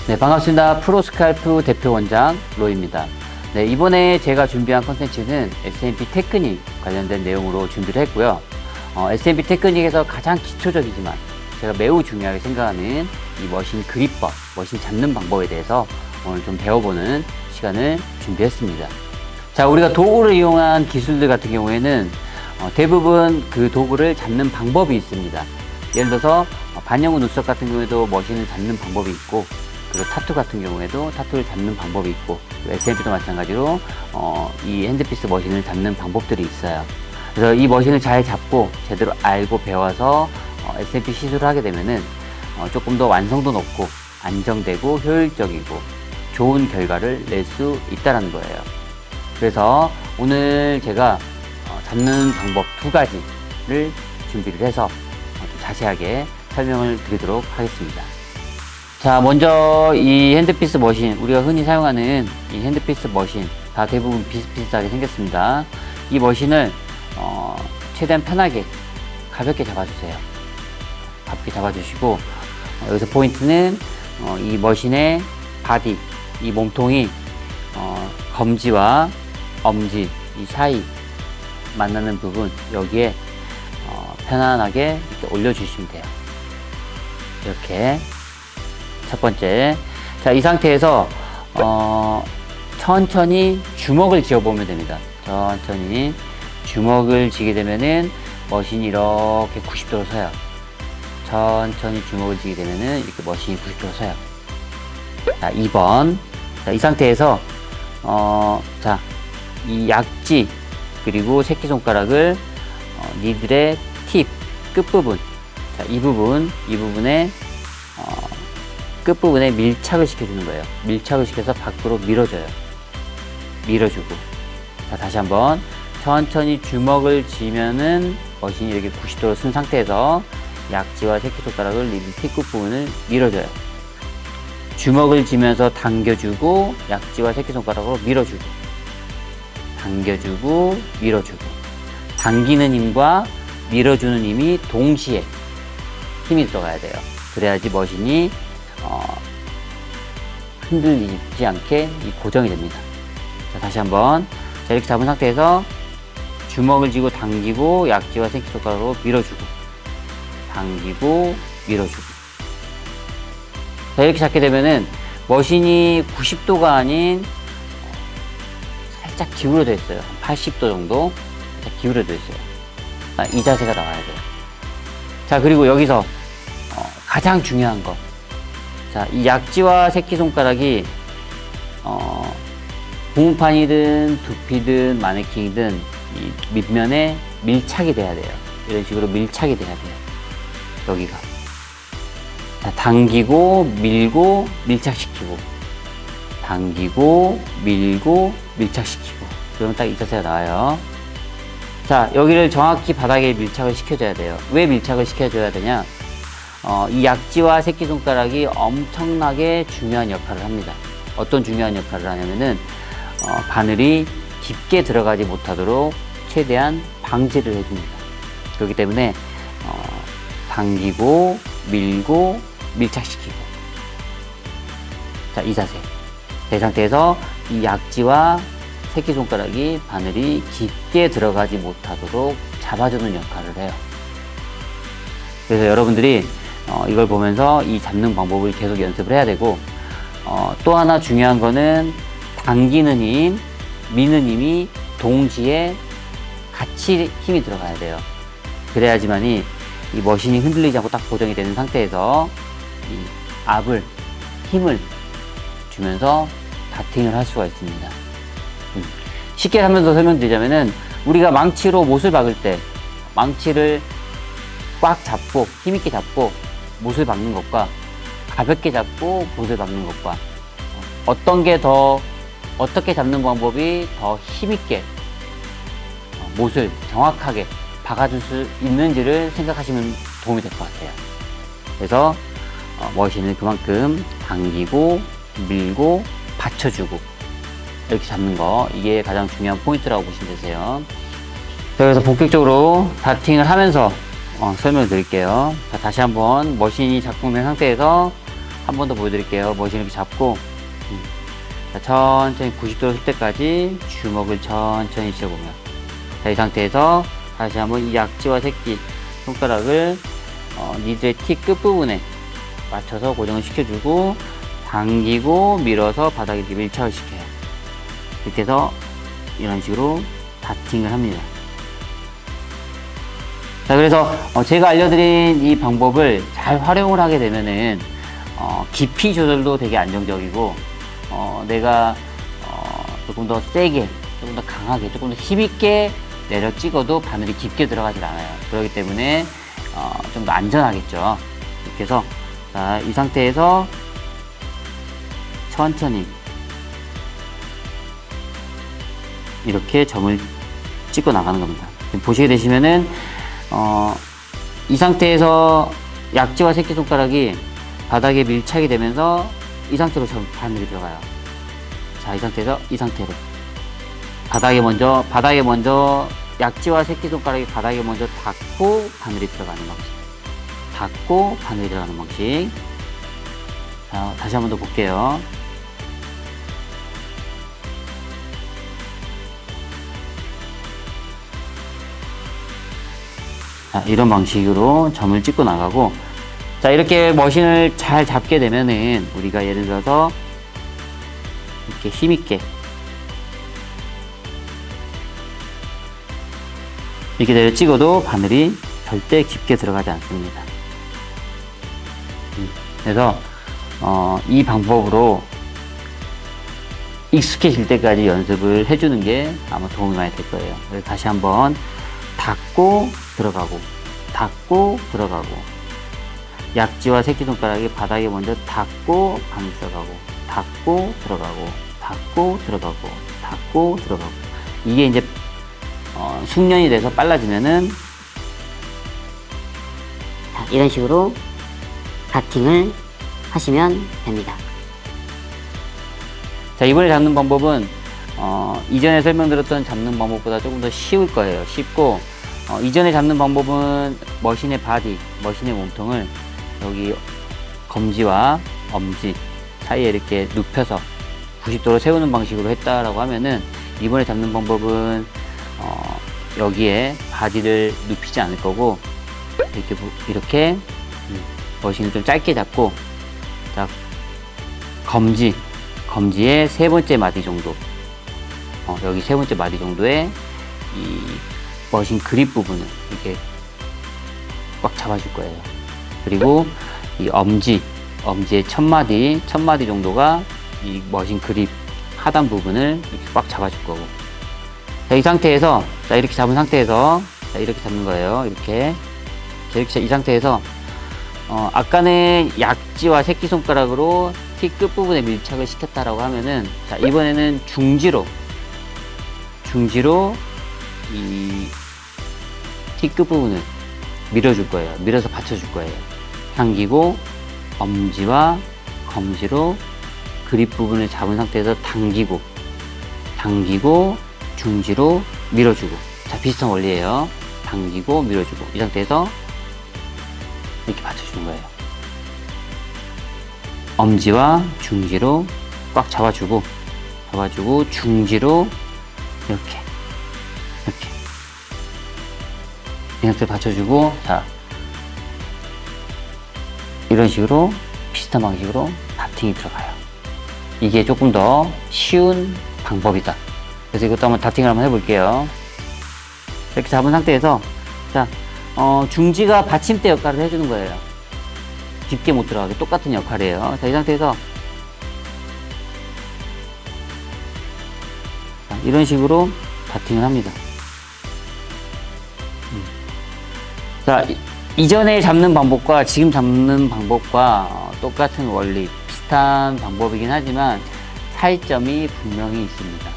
네, 반갑습니다. 프로스칼프 대표 원장 로이입니다. 네, 이번에 제가 준비한 컨텐츠는 S&P 테크닉 관련된 내용으로 준비를 했고요. S&P 테크닉에서 가장 기초적이지만 제가 매우 중요하게 생각하는 이 머신 그립법, 머신 잡는 방법에 대해서 오늘 좀 배워보는 시간을 준비했습니다. 자, 우리가 도구를 이용한 기술들 같은 경우에는 대부분 그 도구를 잡는 방법이 있습니다. 예를 들어서 반영구 눈썹 같은 경우에도 머신을 잡는 방법이 있고, 그리고 타투 같은 경우에도 타투를 잡는 방법이 있고, S&P도 마찬가지로 이 핸드피스 머신을 잡는 방법들이 있어요. 그래서 이 머신을 잘 잡고 제대로 알고 배워서 S&P 시술을 하게 되면은 조금 더 완성도 높고 안정되고 효율적이고 좋은 결과를 낼 수 있다는 거예요. 그래서 오늘 제가 잡는 방법 2가지를 준비를 해서 좀 자세하게 설명을 드리도록 하겠습니다. 자, 먼저 이 핸드피스 머신, 우리가 흔히 사용하는 이 핸드피스 머신 다 대부분 비슷비슷하게 생겼습니다. 이 머신을 최대한 편하게 가볍게 잡아주세요. 가볍게 잡아주시고, 여기서 포인트는 이 머신의 바디, 이 몸통이 검지와 엄지 이 사이 만나는 부분, 여기에 편안하게 이렇게 올려주시면 돼요. 이렇게 첫 번째. 자, 이 상태에서 천천히 주먹을 쥐어보면 됩니다. 천천히 주먹을 쥐게 되면은 머신이 이렇게 90도로 서요. 천천히 주먹을 쥐게 되면은 이렇게 머신이 90도로 서요. 자, 2번. 자, 이 상태에서 자, 이 약지 그리고 새끼손가락을 니들의 팁 끝부분, 자, 이 부분에 끝부분에 밀착을 시켜주는 거예요. 밀착을 시켜서 밖으로 밀어줘요. 밀어주고. 자, 다시 한번 천천히 주먹을 쥐면은 머신이 이렇게 90도로 쓴 상태에서 약지와 새끼손가락을 니들 팁 끝부분을 밀어줘요. 주먹을 쥐면서 당겨주고 약지와 새끼손가락으로 밀어주고, 당겨주고 밀어주고. 당기는 힘과 밀어주는 힘이 동시에 힘이 들어가야 돼요. 그래야지 머신이 흔들리지 않게 고정이 됩니다. 자, 다시 한번. 자, 이렇게 잡은 상태에서 주먹을 쥐고 당기고 약지와 새끼손가락으로 밀어주고, 당기고 밀어주고. 자, 이렇게 잡게 되면은 머신이 90도가 아닌 살짝 기울어져 있어요. 80도 정도 살짝 기울어져 있어요. 이 자세가 나와야 돼요. 자, 그리고 여기서 가장 중요한 거. 자, 이 약지와 새끼손가락이 고무판이든 두피든 마네킹이든 이 밑면에 밀착이 돼야 돼요. 이런 식으로 밀착이 돼야 돼요. 여기가. 자, 당기고 밀고 밀착시키고, 당기고 밀고 밀착시키고. 그러면 딱 이 자세가 나와요. 자, 여기를 정확히 바닥에 밀착을 시켜줘야 돼요. 왜 밀착을 시켜줘야 되냐? 이 약지와 새끼손가락이 엄청나게 중요한 역할을 합니다. 어떤 중요한 역할을 하냐면은 바늘이 깊게 들어가지 못하도록 최대한 방지를 해줍니다. 그렇기 때문에 당기고 밀고 밀착시키고. 자, 이 자세. 이 상태에서 이 약지와 새끼손가락이 바늘이 깊게 들어가지 못하도록 잡아주는 역할을 해요. 그래서 여러분들이 이걸 보면서 이 잡는 방법을 계속 연습을 해야 되고, 또 하나 중요한 거는 당기는 힘, 미는 힘이 동시에 같이 힘이 들어가야 돼요. 그래야지만이 이 머신이 흔들리지 않고 딱 고정이 되는 상태에서 이 압을, 힘을 주면서 다팅을 할 수가 있습니다. 쉽게 하면서 설명드리자면은, 우리가 망치로 못을 박을 때 망치를 꽉 잡고 힘있게 잡고 못을 박는 것과 가볍게 잡고 못을 박는 것과 어떻게 잡는 방법이 더 힘있게 못을 정확하게 박아줄 수 있는지를 생각하시면 도움이 될 것 같아요. 그래서 머신을 그만큼 당기고 밀고 받쳐주고 이렇게 잡는 거, 이게 가장 중요한 포인트라고 보시면 되세요. 자, 그래서 본격적으로 다팅을 하면서 설명을 드릴게요. 자, 다시 한번 머신이 작동된 상태에서 한 번 더 보여드릴게요. 머신 이렇게 잡고, 자, 천천히 90도로 쓸 때까지 주먹을 천천히 쥐어보면. 자, 이 상태에서 다시 한번 이 약지와 새끼 손가락을 니들의 티 끝부분에 맞춰서 고정을 시켜주고, 당기고 밀어서 바닥에 이렇게 밀착을 시켜요. 이렇게 해서 이런 식으로 다팅을 합니다. 자, 그래서 제가 알려드린 이 방법을 잘 활용을 하게 되면은 깊이 조절도 되게 안정적이고, 내가 조금 더 세게, 조금 더 강하게, 조금 더 힘있게 내려 찍어도 바늘이 깊게 들어가질 않아요. 그렇기 때문에 좀 더 안전하겠죠. 이렇게 해서, 자, 이 상태에서 천천히 이렇게 점을 찍고 나가는 겁니다. 보시게 되시면은 이 상태에서 약지와 새끼손가락이 바닥에 밀착이 되면서 이 상태로 바늘이 들어가요. 자, 이 상태에서 이 상태로 바닥에 먼저 약지와 새끼손가락이 바닥에 먼저 닿고 바늘이 들어가는 방식, 닿고 바늘이 들어가는 방식. 자, 다시 한 번 더 볼게요. 자, 이런 방식으로 점을 찍고 나가고, 자, 이렇게 머신을 잘 잡게 되면은 우리가 예를 들어서 이렇게 힘있게 이렇게 내려 찍어도 바늘이 절대 깊게 들어가지 않습니다. 그래서 이 방법으로 익숙해질 때까지 연습을 해주는 게 아마 도움이 많이 될 거예요. 그래서 다시 한번 닫고 들어가고, 닫고 들어가고, 약지와 새끼손가락이 바닥에 먼저 닿고 바늘 들어가고, 닿고 들어가고, 닿고 들어가고, 닿고 들어가고. 이게 이제 숙련이 돼서 빨라지면은, 자, 이런 식으로 다팅을 하시면 됩니다. 자, 이번에 잡는 방법은 이전에 설명드렸던 잡는 방법보다 조금 더 쉬울 거예요. 쉽고, 이전에 잡는 방법은 머신의 바디, 머신의 몸통을 여기 검지와 엄지 사이에 이렇게 눕혀서 90도로 세우는 방식으로 했다라고 하면은, 이번에 잡는 방법은 여기에 바디를 눕히지 않을 거고, 이렇게 머신을 좀 짧게 잡고, 자, 검지의 세 번째 마디 정도, 여기 세 번째 마디 정도에 이 머신 그립 부분을 이렇게 꽉 잡아줄 거예요. 그리고 이 엄지의 첫 마디 정도가 이 머신 그립 하단 부분을 이렇게 꽉 잡아줄 거고. 자, 이 상태에서, 자, 이렇게 잡은 상태에서, 자, 이렇게 잡는 거예요. 이렇게. 자, 이렇게 이 상태에서, 아까는 약지와 새끼손가락으로 티 끝부분에 밀착을 시켰다라고 하면은, 자, 이번에는 중지로 이 티 끝부분을 밀어줄 거예요. 밀어서 받쳐줄 거예요. 당기고, 엄지와 검지로 그립 부분을 잡은 상태에서 당기고, 중지로 밀어주고. 자, 비슷한 원리예요. 당기고, 밀어주고. 이 상태에서 이렇게 받쳐주는 거예요. 엄지와 중지로 꽉 잡아주고, 중지로 이렇게 이 상태로 받쳐주고. 자, 이런 식으로 비슷한 방식으로 다팅이 들어가요. 이게 조금 더 쉬운 방법이다. 그래서 이것도 한번 다팅을 한번 해볼게요. 이렇게 잡은 상태에서, 자, 중지가 받침대 역할을 해주는 거예요. 깊게 못 들어가게 똑같은 역할이에요. 자, 이 상태에서, 자, 이런 식으로 다팅을 합니다. 자, 이전에 잡는 방법과 지금 잡는 방법과 똑같은 원리, 비슷한 방법이긴 하지만 차이점이 분명히 있습니다.